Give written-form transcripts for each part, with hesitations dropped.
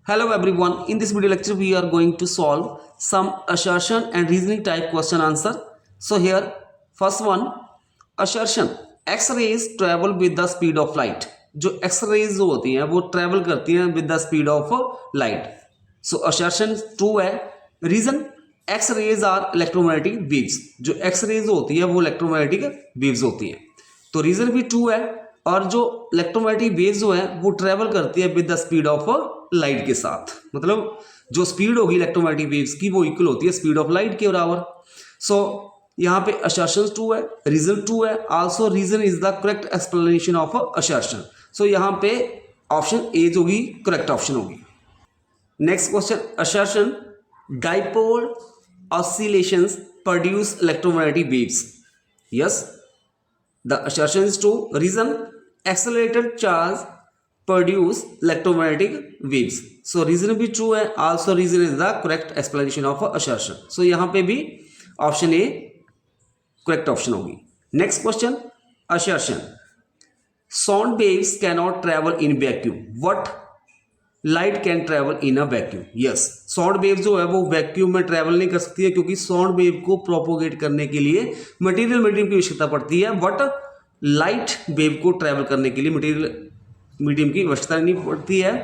Hello everyone, in this video lecture we are going to solve some assertion and reasoning type question answer. So here first one, assertion, X-rays travel with the speed of light. जो X-rays जो होती हैं वो travel करती हैं with the speed of light. So assertion true है. Reason, X-rays are electromagnetic waves. जो X-rays होती है वो electromagnetic waves होती हैं. तो रीजन भी ट्रू है और जो इलेक्ट्रोमैग्नेटिक वेव्स जो है वो ट्रेवल करती है with the speed of light के साथ, मतलब जो स्पीड होगी इलेक्ट्रोमैग्नेटिक वेव्स की वो इक्वल होती है स्पीड ऑफ लाइट के बराबर. सो यहाँ पे असर्शन ट्रू है, रीजन ट्रू है, also reason is the correct explanation of assertion. So यहाँ पे ऑप्शन ए जो होगी करेक्ट ऑप्शन होगी. Next question, assertion, dipole oscillations produce electromagnetic waves. Yes, the assertion is true. Reason, accelerated charge produce electromagnetic waves. So reason भी true है, also reason is the correct explanation of assertion. So यहाँ पे भी option A correct option होगी. Next question, assertion, sound waves cannot travel in vacuum. What light can travel in a vacuum. Yes, sound wave जो है वो vacuum में travel नहीं कर सकती है क्योंकि साउंड वेव को प्रोपोगेट करने के लिए मटेरियल मीडियम की आवश्यकता पड़ती है, बट लाइट वेव को ट्रैवल करने के लिए मटेरियल मीडियम की आवश्यकता नहीं पड़ती है,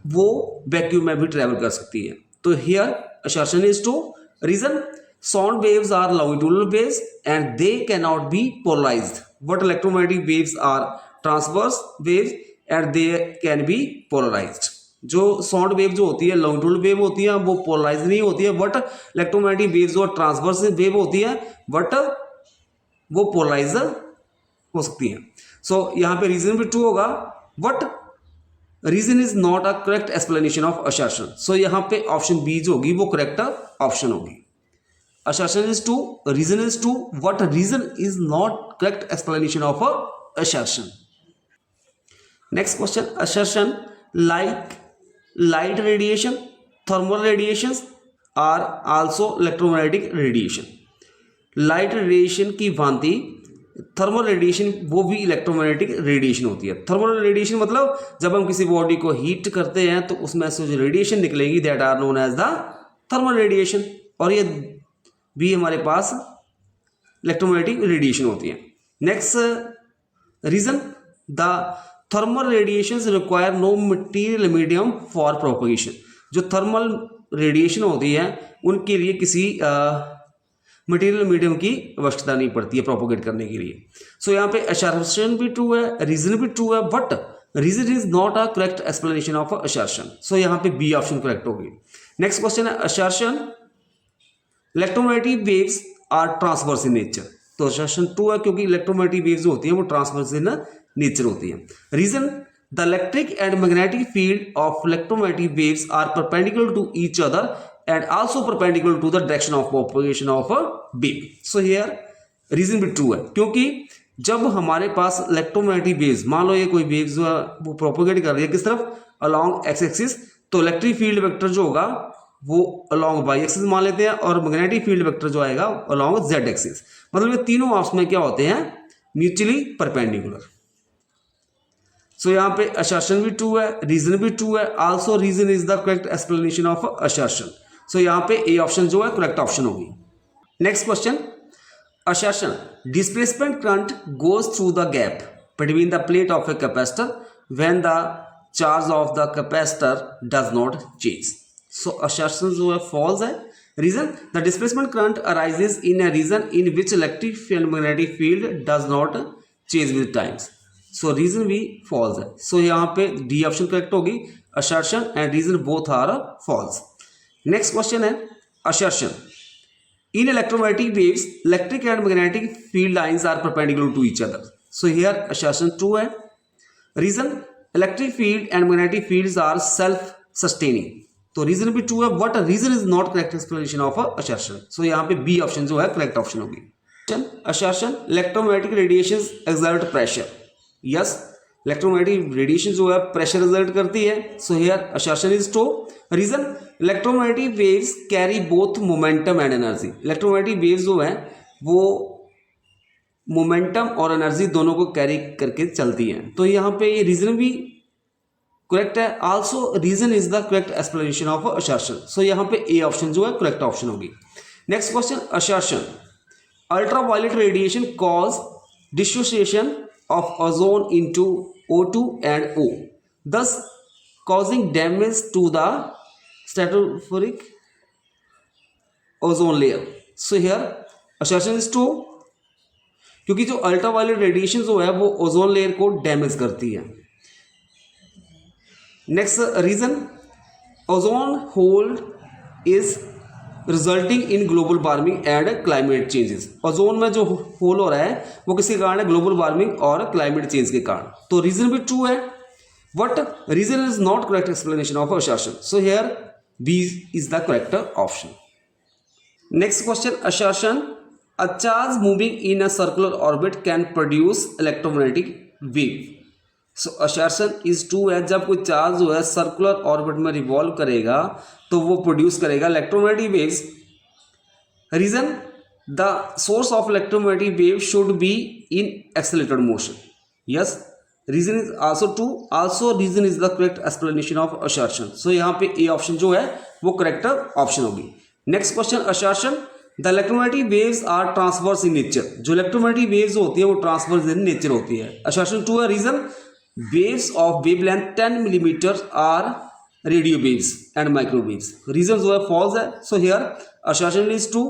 वो वैक्यूम में भी ट्रैवल कर सकती है. तो here assertion is true. Reason, sound waves are longitudinal waves and they can not be polarised, but electromagnetic waves are transverse waves and they can be polarised. जो साउंड वेव जो होती है लॉन्गिट्यूडनल वेव होती है वो polarise नहीं होती है, बट इलेक्ट्रोमैग्नेटिक वेव जो ट्रांसवर्स वेव होती है बट वो पोलराइज हो सकती है. सो यहाँ पे रीजन भी ट्रू होगा, but reason is not a correct explanation of assertion. So यहाँ पे ऑप्शन बी जो होगी वो करेक्ट ऑप्शन होगी. Assertion is true, reason is true, but reason is not correct explanation of assertion. Next question, assertion like light radiation, thermal radiations are also electromagnetic radiation. Light radiation की भांति thermal radiation वो भी electromagnetic radiation होती है. Thermal radiation मतलब जब हम किसी बॉडी को हीट करते हैं तो उसमें से जो रेडिएशन निकलेगी that are known as the thermal radiation, और ये भी हमारे पास इलेक्ट्रोमैग्नेटिक रेडिएशन होती है. Next reason, the thermal radiations require no material medium for propagation. जो थर्मल रेडिएशन होती है उनके लिए किसी मटीरियल मीडियम की आवश्यकता नहीं पड़ती है प्रोपोगेट करने के लिए. सो यहाँ पे असर्शन भी ट्रू है, रीजन भी ट्रू है, but reason is not a correct explanation of assertion. So यहाँ पे बी ऑप्शन करेक्ट होगी. नेक्स्ट क्वेश्चन है, assertion, electromagnetic waves are transverse in nature. तो असर्शन ट्रू है क्योंकि इलेक्ट्रोमैग्नेटिक वेव्स जो होती हैं वो ट्रांसवर्स इन नेचर होती है. Reason, the electric and magnetic field of electromagnetic waves are perpendicular to each other and also perpendicular to the direction of propagation of a wave. So here reason भी true है क्योंकि जब हमारे पास electromagnetic waves, मान लो ये कोई waves जो है वो प्रोपोगेट कर रही है किस तरफ, अलॉन्ग एक्स एक्सिस, तो इलेक्ट्रिक फील्ड वेक्टर जो होगा वो अलॉन्ग वाई एक्सिस मान लेते हैं और मैग्नेटिक फील्ड वेक्टर जो आएगा अलॉन्ग जेड एक्सिस. मतलब ये तीनों आपस में क्या होते हैं, म्यूचुअली परपेंडिकुलर. सो यहाँ पे असर्शन भी ट्रू है, रीजन भी ट्रू है, also reason is the correct explanation of assertion. So यहाँ पे ए ऑप्शन जो है करेक्ट ऑप्शन होगी. Next question, assertion, displacement current goes through the gap between the plate of a capacitor when the charge of the capacitor does not change. So assertion जो है false है. Reason, the displacement current arises in a region in which electric and magnetic field does not change with times. So reason भी false है. So यहाँ पे D option correct होगी. Assertion and reason both are false. Next question है, assertion, in electromagnetic waves electric and magnetic field lines are perpendicular to each other. So here assertion true है. Reason, electric field and magnetic fields are self sustaining. तो reason भी true है, but reason is not correct explanation of assertion. So यहाँ पे B option जो है correct option होगी. Assertion, electromagnetic radiations exert pressure. Yes, electromagnetic radiation जो है प्रेशर एक्सर्ट करती है. So here assertion is true. Reason, electromagnetic waves carry both momentum and energy. Electromagnetic waves जो है वो मोमेंटम और एनर्जी दोनों को कैरी करके चलती हैं. तो यहाँ पे ये रीजन भी करेक्ट है। Also reason is the correct explanation of assertion. So यहाँ पे ए ऑप्शन जो है करेक्ट ऑप्शन होगी। Next question, assertion ultraviolet radiation cause dissociation of ozone into O2 and O, thus causing damage to the stratospheric ozone layer. So here assertion is true, क्योंकि जो ultraviolet radiation जो है वो ozone layer को damage करती है। Next reason, ozone hole is resulting in global warming and climate changes. Ozone में जो होल हो रहा है वो किसके कारण है? ग्लोबल वार्मिंग और क्लाइमेट चेंज के कारण। तो रीजन भी ट्रू है, but reason is not correct explanation of assertion. So here B is the correct option. Next question, assertion a charge moving in a circular orbit can produce electromagnetic wave. So assertion is true है, जब कोई charge जो है circular orbit में revolve करेगा तो वो produce करेगा electromagnetic waves. Reason, the source of electromagnetic wave should be in accelerated motion. Yes, reason is also true, also reason is the correct explanation of assertion. So यहाँ पे A option जो है वो correct option होगी। Next question, assertion the electromagnetic waves are transverse in nature. जो electromagnetic waves होती है वो ट्रांसवर्स इन नेचर होती है। असर्शन ट्रू है। Reason, waves of wavelength 10 millimeters are radio waves and microwaves. Reason जो है false है, so here assertion is true,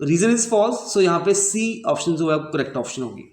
reason is false, so यहाँ पे C ऑप्शन जो है करेक्ट ऑप्शन होगी।